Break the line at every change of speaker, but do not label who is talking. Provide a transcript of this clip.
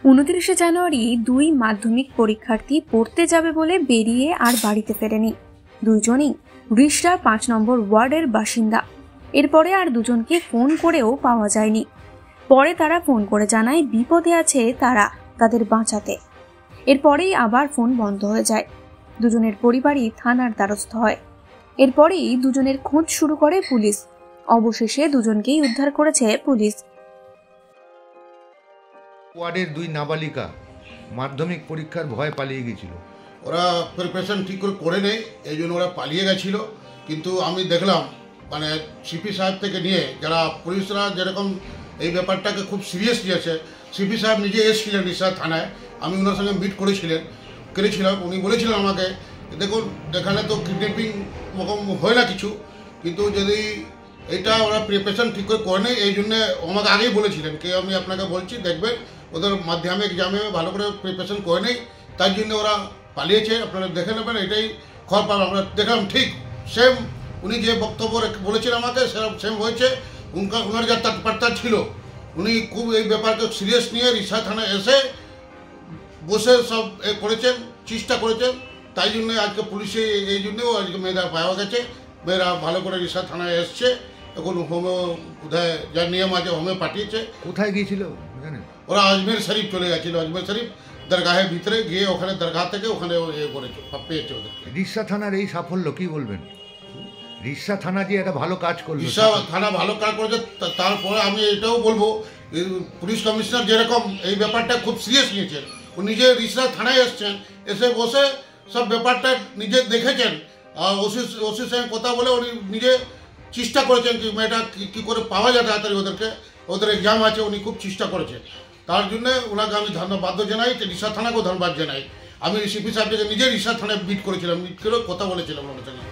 29 জানুয়ারি দুই মাধ্যমিক পরীক্ষার্থী পড়তে যাবে বলে বেরিয়ে আর বাড়িতে ফেরেনি। দুইজনই রিষড়ার 5 নম্বর ওয়ার্ডের বাসিন্দা। এরপরে আর দুজনকে ফোন করেও পাওয়া যায়নি। পরে তারা ফোন করে জানায় বিপদে আছে তারা, তাদের বাঁচাতে। এরপরেই আবার ফোন বন্ধ হয়ে যায়। দুজনের পরিবারই থানার দ্বারস্থ হয়। এরপরেই দুজনের খোঁজ শুরু করে পুলিশ। অবশেষে দুজনকেই উদ্ধার করেছে পুলিশ।
ওয়ার্ডের দুই নাবালিকা মাধ্যমিক পরীক্ষার ভয় পালিয়ে গিয়েছিল।
ওরা প্রিপারেশন ঠিক করে নেই, এই জন্য ওরা পালিয়ে গেছিল। কিন্তু আমি দেখলাম মানে সিপি সাহেব থেকে নিয়ে যারা পুলিশরা যেরকম এই ব্যাপারটাকে খুব সিরিয়াস নিয়েছে। সিপি সাহেব নিজে এসেছিলেন রিষড়া থানায়, আমি ওনার সঙ্গে মিট করেছিলাম। উনি বলেছিলেন আমাকে, দেখুন এখানে তো কিডন্যাপিং রকম হয় না কিছু, কিন্তু যদি এটা ওরা প্রিপারেশন ঠিক করে নেই, এই জন্যে আমাকে আগেই বলেছিলেন কি আমি আপনাকে বলছি দেখবেন ওদের মাধ্যমিক এক্সামে ভালো করে প্রিপারেশন করে নেই, তার জন্য ওরা পালিয়েছে। আপনারা দেখে নেবেন, এটাই খবর পাবেন। আমরা দেখলাম ঠিক সেম উনি যে বক্তব্য বলেছিলেন আমাকে সেরকম সেম হয়েছে। ওনার যা তৎপরতা ছিল, উনি খুব এই ব্যাপারকে সিরিয়াস নিয়ে রিষড়া থানায় এসে বসে সব করেছেন, চেষ্টা করেছেন। তাই জন্য আজকে পুলিশে এই জন্যও আজকে মেয়েরা পাওয়া গেছে। মেয়েরা ভালো করে রিষড়া থানায় এসছে। এখন হোমে বোধহয় যার নিয়ম আছে হোমে পাঠিয়েছে।
কোথায় গিয়েছিল জানেন?
ওরা আজমের শরীফ চলে গেছিল। আজমের শরীফ দরগাহের ভিতরে গিয়ে ওখানে দরগাহ থেকে ওখানে করেছে, পেয়েছে ওদেরকে।
রিষড়া থানার এই সাফল্য কি বলবেন? রিষড়া থানা যে একটা ভালো কাজ করলো।
রিষড়া থানা ভালো কাজ করেছে। তারপরে আমি এটাও বলবো, পুলিশ কমিশনার যেরকম এই ব্যাপারটা খুব সিরিয়াস নিয়েছেন, ও নিজে রিষড়া থানায় এসছেন, এসে বসে সব ব্যাপারটা নিজে দেখেছেন। ওসির সঙ্গে কথা বলে উনি নিজে চেষ্টা করেছেন কি মেয়েটা কী করে পাওয়া যায় তাড়াতাড়ি ওদেরকে। ওদের এক্সাম আছে, উনি খুব চেষ্টা করেছেন। তার জন্য ওনাকে আমি ধন্যবাদ জানাই, রিষড়া থানাকেও ধন্যবাদ জানাই। আমি সিপি সাহেবকে নিজে রিষড়া থানায় মিট করেছিলাম, মিট করে কথা বলেছিলাম ওনার সঙ্গে।